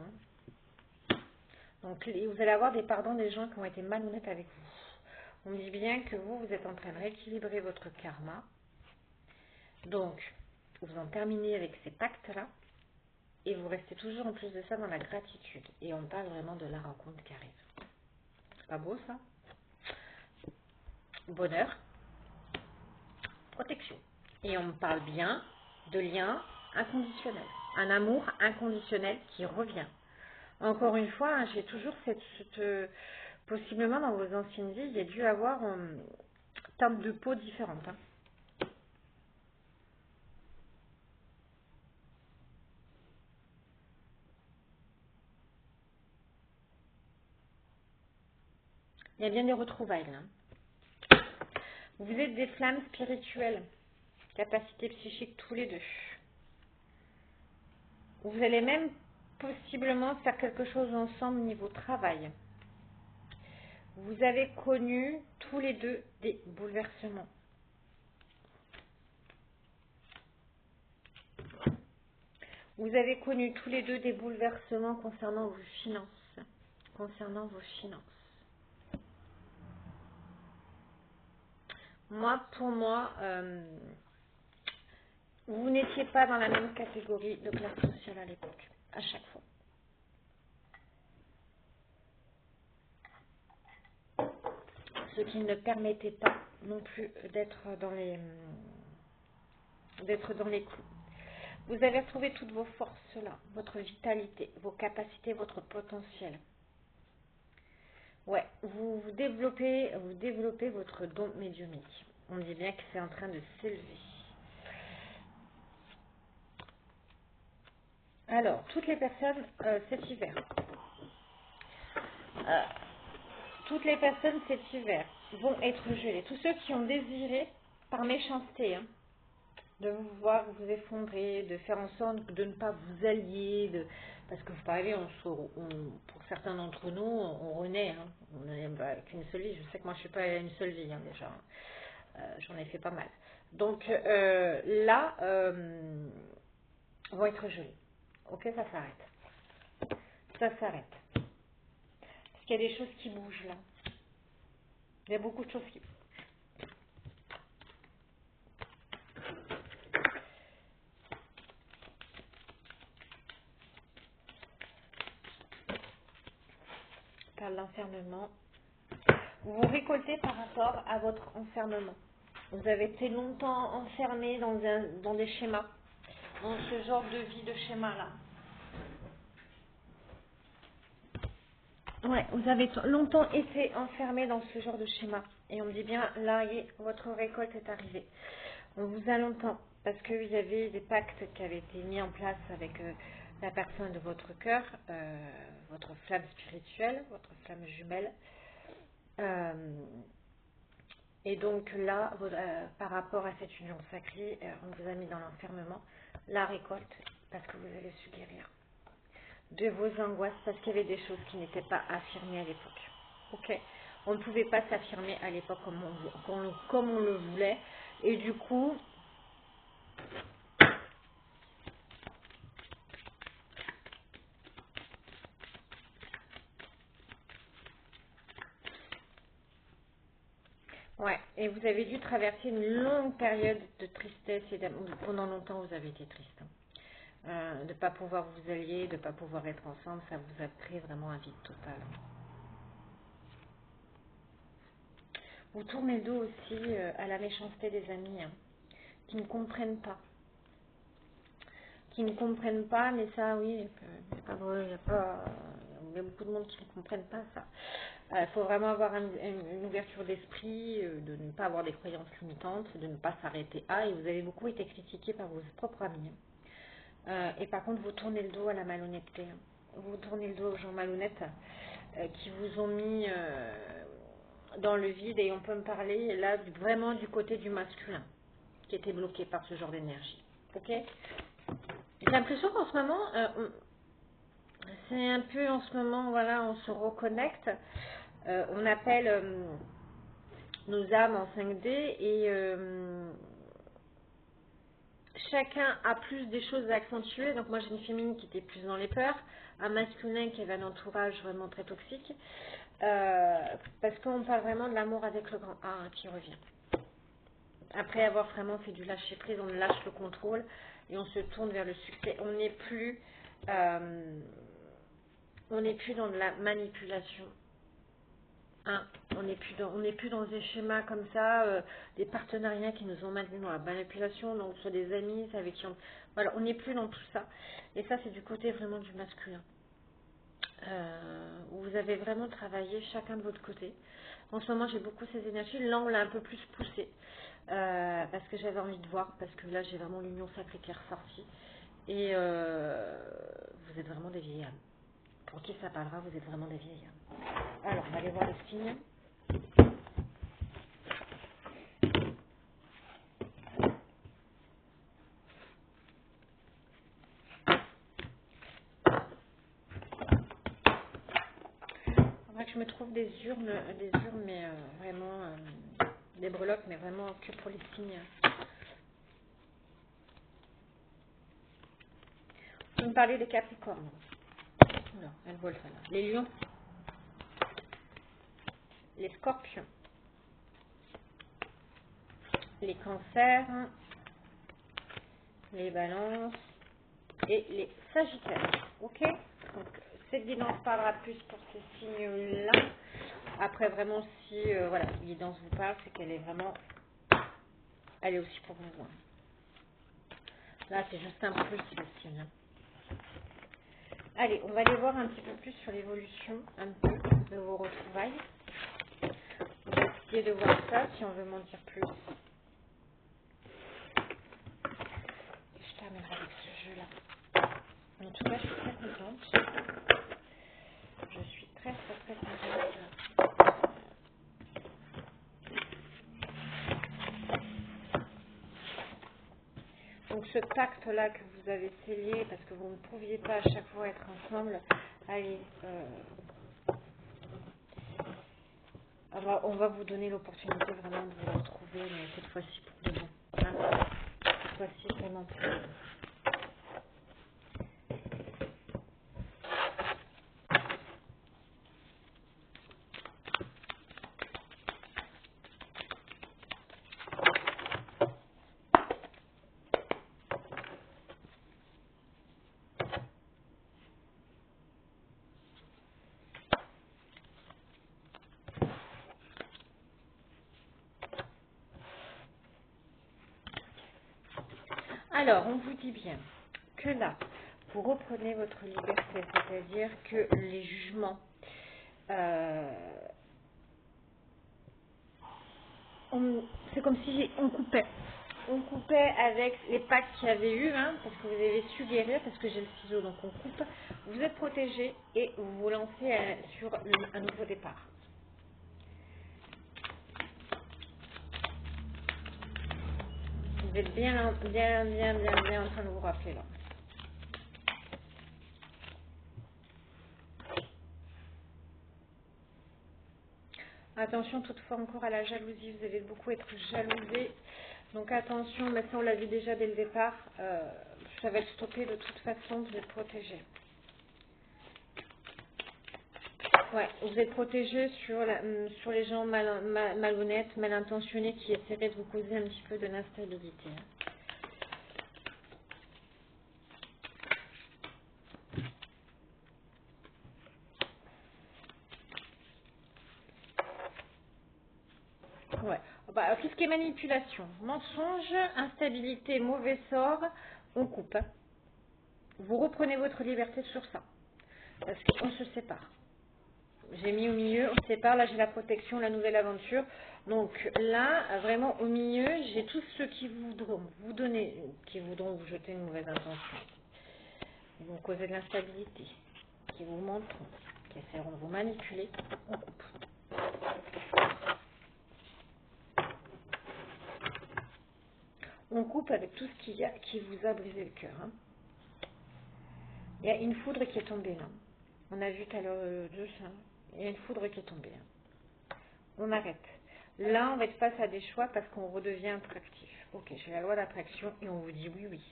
Donc vous allez avoir des pardons des gens qui ont été malhonnêtes avec vous. On dit bien que vous êtes en train de rééquilibrer votre karma. Donc, vous en terminez avec ces pactes-là. Et vous restez toujours en plus de ça dans la gratitude. Et on parle vraiment de la rencontre qui arrive. C'est pas beau ça? Bonheur, protection. Et on me parle bien de lien inconditionnel. Un amour inconditionnel qui revient. Encore une fois, hein, j'ai toujours possiblement dans vos anciennes vies, il y a dû avoir teinte de peau différente. Hein. Il y a bien des retrouvailles là. Vous êtes des flammes spirituelles, capacité psychique tous les deux. Vous allez même possiblement faire quelque chose ensemble niveau travail. Vous avez connu tous les deux des bouleversements. Vous avez connu tous les deux des bouleversements concernant vos finances. Concernant vos finances. Moi, pour moi, vous n'étiez pas dans la même catégorie de classe sociale à l'époque, à chaque fois. Ce qui ne permettait pas non plus d'être dans les clous. Vous avez retrouvé toutes vos forces là, votre vitalité, vos capacités, votre potentiel. Ouais, vous développez votre don médiumnique. On dit bien que c'est en train de s'élever. Alors, toutes les personnes cet hiver, euh, toutes les personnes cet hiver vont être gelées. Tous ceux qui ont désiré, par méchanceté, hein, de vous voir vous effondrer, de faire en sorte de ne pas vous allier, parce que vous savez, pour certains d'entre nous, on renaît, hein, on n'a qu'une seule vie. Je sais que moi je ne suis pas à une seule vie hein, déjà, j'en ai fait pas mal. Donc là, vont être gelés. Ok, ça s'arrête. Ça s'arrête. Parce qu'il y a des choses qui bougent là. Il y a beaucoup de choses qui bougent. Par l'enfermement. Vous récoltez par rapport à votre enfermement. Vous avez été longtemps enfermé dans des schémas, dans ce genre de vie de schéma-là. Ouais, vous avez longtemps été enfermé dans ce genre de schéma. Et on me dit bien, là, votre récolte est arrivée. On vous a longtemps, parce qu'il y avait des pactes qui avaient été mis en place avec la personne de votre cœur, votre flamme spirituelle, votre flamme jumelle. Et donc là, par rapport à cette union sacrée, on vous a mis dans l'enfermement la récolte, parce que vous avez su guérir de vos angoisses, parce qu'il y avait des choses qui n'étaient pas affirmées à l'époque. Ok, on ne pouvait pas s'affirmer à l'époque comme on le voulait, et du coup, ouais, et et vous avez dû traverser une longue période de tristesse et d'amour. Pendant longtemps, vous avez été triste. De ne pas pouvoir vous allier, de ne pas pouvoir être ensemble, ça vous a créé vraiment un vide total. Vous tournez le dos aussi à la méchanceté des amis, hein, qui ne comprennent pas. Qui ne comprennent pas, mais ça, oui, il y a beaucoup de monde qui ne comprennent pas ça. Il faut vraiment avoir une ouverture d'esprit, de ne pas avoir des croyances limitantes, de ne pas s'arrêter à, et vous avez beaucoup été critiqué par vos propres amis. Et par contre, vous tournez le dos à la malhonnêteté. Vous tournez le dos aux gens malhonnêtes qui vous ont mis dans le vide, et on peut me parler là vraiment du côté du masculin qui était bloqué par ce genre d'énergie. Ok ? J'ai l'impression qu'en ce moment, c'est un peu en ce moment, voilà, on se reconnecte. On appelle nos âmes en 5D et chacun a plus des choses à accentuer. Donc moi j'ai une féminine qui était plus dans les peurs, un masculin qui avait un entourage vraiment très toxique. Parce qu'on parle vraiment de l'amour avec le grand A qui revient. Après avoir vraiment fait du lâcher prise, on lâche le contrôle et on se tourne vers le succès. On n'est plus dans de la manipulation. Hein, on n'est plus dans des schémas comme ça, des partenariats qui nous ont maintenus dans la manipulation, donc soit des amis, avec qui voilà, on n'est plus dans tout ça. Et ça, c'est du côté vraiment du masculin. Où vous avez vraiment travaillé chacun de votre côté. En ce moment, j'ai beaucoup ces énergies. Là, on l'a un peu plus poussé parce que j'avais envie de voir, parce que là, j'ai vraiment l'union sacrée qui est ressortie. Et vous êtes vraiment des vieilles âmes. Pour qui ça parlera, vous êtes vraiment des vieilles âmes. Alors, on va aller voir le signe. Faudrait que je me trouve des urnes, mais vraiment des breloques, mais vraiment que pour les signes. Vous me parlez des Capricornes. Non, elle vole ça là. Les lions, les scorpions, les cancers, les balances et les sagittaires. Ok? Donc, cette guidance parlera plus pour ces signes-là. Après, vraiment, si voilà, la guidance vous parle, c'est qu'elle est vraiment, elle est aussi pour vous. Là, c'est juste un plus facile. Allez, on va aller voir un petit peu plus sur l'évolution, un peu, de vos retrouvailles. On va essayer de voir ça, si on veut m'en dire plus. Je terminerai avec ce jeu-là. En tout cas, je suis très contente. Je suis très contente. Donc ce pacte-là que vous avez scellé, parce que vous ne pouviez pas à chaque fois être ensemble, allez, on va vous donner l'opportunité vraiment de vous retrouver, mais cette fois-ci pour de bon. Hein, cette fois-ci vraiment pour de bon. Alors, on vous dit bien que là, vous reprenez votre liberté, c'est-à-dire que les jugements, c'est comme si on coupait. On coupait avec les pactes qu'il y avait eu, hein, parce que vous avez su guérir, parce que j'ai le ciseau, donc on coupe. Vous êtes protégé et vous vous lancez sur un nouveau départ. Vous êtes bien en train de vous rappeler là. Attention toutefois encore à la jalousie, vous allez beaucoup être jalousé. Donc attention, mais ça on l'a vu déjà dès le départ, ça va être stoppé de toute façon, vous êtes protégé. Ouais, vous êtes protégé sur les gens malhonnêtes, mal intentionnés qui essaieraient de vous causer un petit peu de l'instabilité. Ouais. Bah, tout ce qui est manipulation, mensonge, instabilité, mauvais sort, on coupe. Hein. Vous reprenez votre liberté sur ça. Parce qu'on se sépare. J'ai mis au milieu, on se sépare. Là, j'ai la protection, la nouvelle aventure. Donc là, vraiment au milieu, j'ai tous ceux qui voudront vous donner, qui voudront vous jeter une mauvaise intention. Ils vont causer de l'instabilité, qui vous mentiront, qui essaieront de vous manipuler. On coupe. On coupe avec tout ce qu'il y a qui vous a brisé le cœur. Hein. Il y a une foudre qui est tombée là. On a vu tout à l'heure de ça. Il y a une foudre qui est tombée. Hein. On arrête. Là, on va être face à des choix parce qu'on redevient attractif. Ok, j'ai la loi d'attraction et on vous dit oui, oui.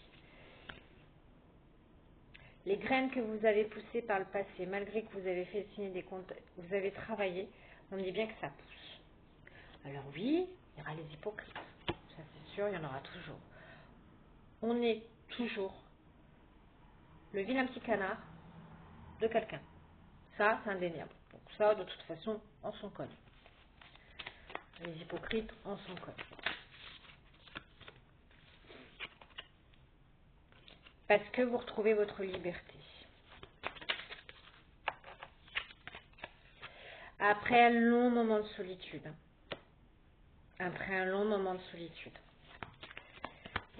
Les graines que vous avez poussées par le passé, malgré que vous avez fait signer des comptes, vous avez travaillé, on dit bien que ça pousse. Alors oui, il y aura les hypocrites. Ça c'est sûr, il y en aura toujours. On est toujours le vilain petit canard de quelqu'un. Ça, c'est indéniable. Donc ça, de toute façon, on s'en colle. Les hypocrites, on s'en colle. Parce que vous retrouvez votre liberté. Après un long moment de solitude. Après un long moment de solitude.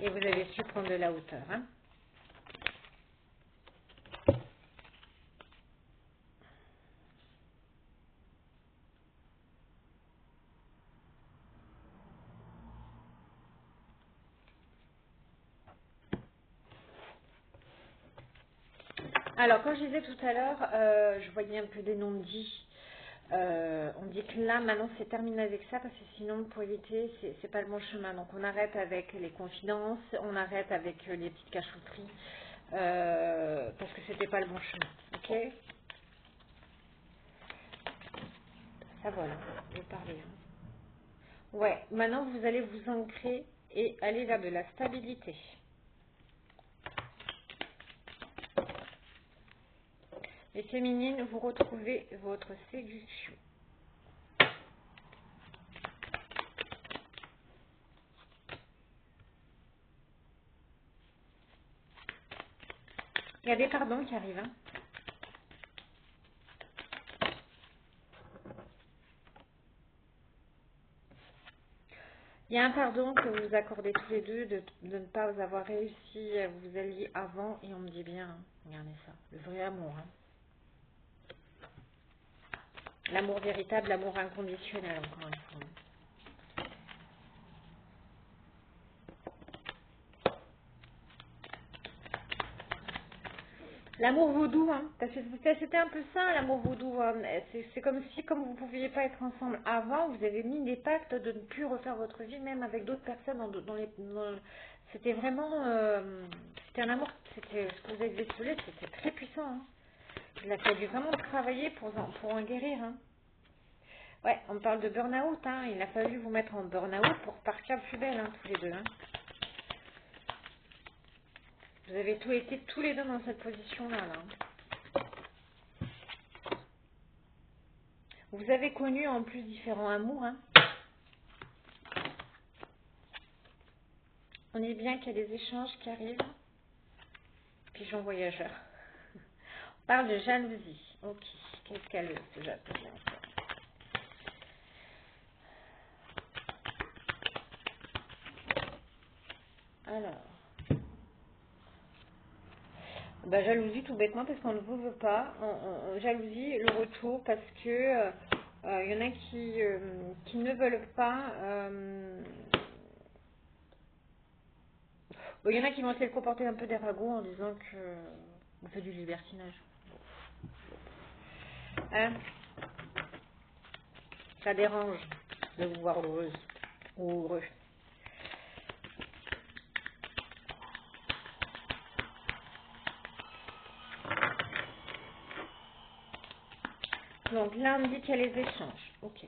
Et vous avez su prendre de la hauteur. Hein. Alors, comme je disais tout à l'heure, je voyais un peu des non-dits. On dit que là, maintenant, c'est terminé avec ça parce que sinon, pour éviter, c'est pas le bon chemin. Donc, on arrête avec les confidences, on arrête avec les petites cachotteries parce que c'était pas le bon chemin. Ok. Ça voilà, je vais parler. Hein. Ouais, maintenant, vous allez vous ancrer et aller vers de la stabilité. Les féminines, vous retrouvez votre séduction. Il y a des pardons qui arrivent. Hein. Il y a un pardon que vous accordez tous les deux de ne pas avoir réussi à vous allier avant. Et on me dit bien, hein, regardez ça, le vrai amour. Hein. L'amour véritable, l'amour inconditionnel, encore une fois. L'amour vaudou, hein, parce que c'était un peu ça, l'amour vaudou. Hein. C'est comme si, comme vous ne pouviez pas être ensemble avant, vous avez mis des pactes de ne plus refaire votre vie, même avec d'autres personnes. C'était vraiment, c'était un amour, c'était ce que vous avez décelé, c'était très puissant. Hein. Il a fallu vraiment travailler pour en guérir. Hein. Ouais, on parle de burn-out. Hein. Il a fallu vous mettre en burn-out pour partir plus belle, hein, tous les deux. Hein. Vous avez été tous les deux dans cette position-là. Là. Vous avez connu en plus différents amours. Hein. On dit bien qu'il y a des échanges qui arrivent. Pigeon voyageur. On parle de jalousie. Ok, qu'est-ce qu'elle veut, ce jalousie encore. Alors, bah, jalousie tout bêtement parce qu'on ne vous veut pas. Jalousie, le retour parce que il y en a qui ne veulent pas. Il y en a qui vont essayer de comporter un peu des ragots en disant que on fait du libertinage. Hein? Ça dérange de vous voir heureuse ou heureux. Donc là, on me dit qu'il y a les échanges. Ok.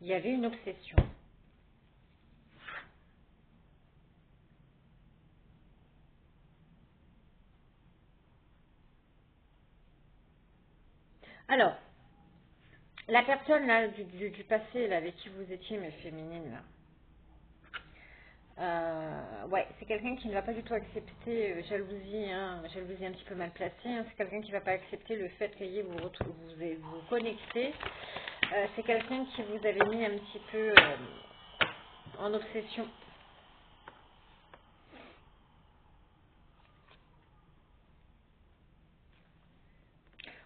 Il y avait une obsession. Alors, la personne là, du passé là, avec qui vous étiez, mais féminine, là, ouais, c'est quelqu'un qui ne va pas du tout accepter jalousie, hein, jalousie un petit peu mal placée. Hein, c'est quelqu'un qui ne va pas accepter le fait qu'ayez vous connectez. C'est quelqu'un qui vous avait mis un petit peu en obsession.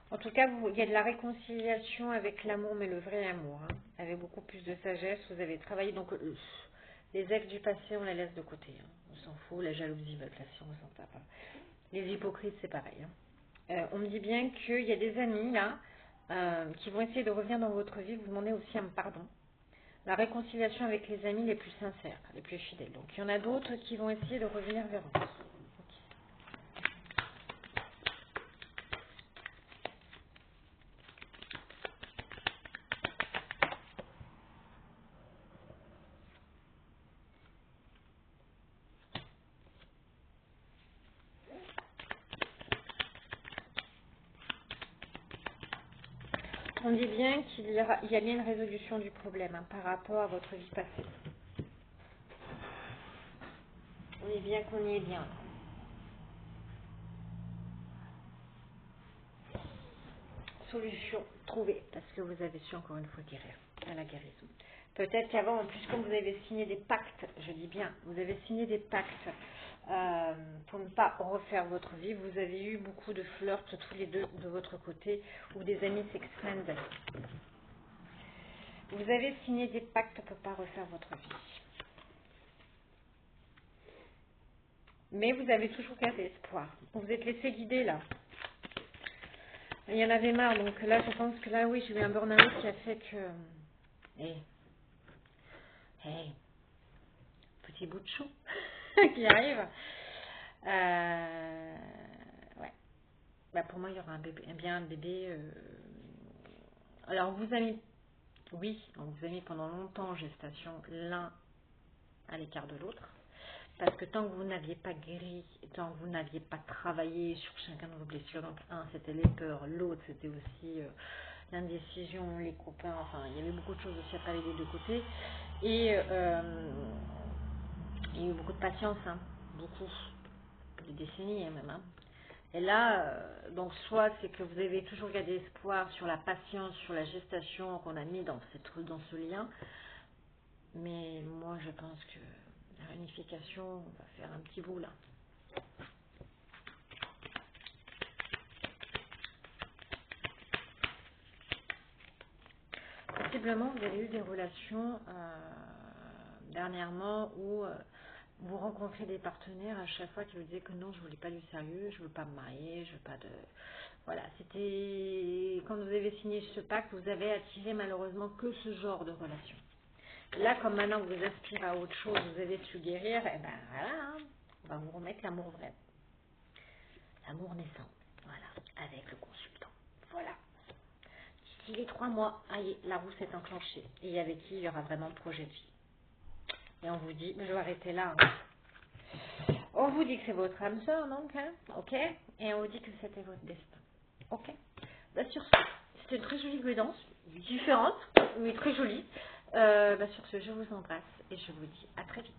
En tout cas, il y a de la réconciliation avec l'amour, mais le vrai amour, hein, avec beaucoup plus de sagesse. Vous avez travaillé, donc les ex du passé, on les laisse de côté. Hein. On s'en fout, la jalousie mal placée, on s'en tape. Hein. Les hypocrites, c'est pareil. Hein. On me dit bien qu'il y a des amis là qui vont essayer de revenir dans votre vie, vous demandez aussi un pardon. La réconciliation avec les amis les plus sincères, les plus fidèles. Donc il y en a d'autres qui vont essayer de revenir vers vous. On dit bien qu'il y a bien une résolution du problème hein, par rapport à votre vie passée. On est bien qu'on y est bien. Solution trouvée, parce que vous avez su encore une fois guérir à la guérison. Peut-être qu'avant, en plus, comme vous avez signé des pactes, je dis bien, vous avez signé des pactes pour ne pas refaire votre vie, vous avez eu beaucoup de flirts tous les deux de votre côté, ou des amis s'extendent. Vous avez signé des pactes pour ne pas refaire votre vie. Mais vous avez toujours gardé espoir. Vous êtes laissé guider là. Il y en avait marre, donc là je pense que là oui j'ai eu un burn-out qui a fait que... Hey, petit bout de chou qui arrive. Ouais. Bah pour moi il y aura un bébé, bien un bébé. Alors on vous a mis, oui, on vous a mis pendant longtemps en gestation l'un à l'écart de l'autre. Parce que tant que vous n'aviez pas guéri, tant que vous n'aviez pas travaillé sur chacun de vos blessures, donc un c'était les peurs, l'autre c'était aussi l'indécision, les copains, enfin il y avait beaucoup de choses aussi à travailler des deux côtés. Et il y a eu beaucoup de patience, hein, beaucoup, des décennies même. Hein. Et là, donc soit c'est que vous avez toujours gardé espoir sur la patience, sur la gestation qu'on a mis dans ce lien, mais moi je pense que la réunification va faire un petit bout là. Possiblement vous avez eu des relations dernièrement où vous rencontrez des partenaires à chaque fois qui vous disaient que non, je voulais pas du sérieux, je veux pas me marier, je veux pas de... Voilà, c'était... Quand vous avez signé ce pacte, vous avez attiré malheureusement que ce genre de relation. Là, comme maintenant vous aspirez à autre chose, vous avez su guérir, et ben voilà, hein, on va vous remettre l'amour vrai. L'amour naissant, voilà, avec le consultant. Voilà. D'ici les 3 mois, allez, la roue s'est enclenchée. Et avec qui il y aura vraiment projet de vie. Et on vous dit, je vais arrêter là. Hein. On vous dit que c'est votre âme sœur, donc, hein, ok. Et on vous dit que c'était votre destin, ok. Bah, sur ce, c'était une très jolie guidance, différente, mais très jolie. Bah, sur ce, je vous embrasse et je vous dis à très vite.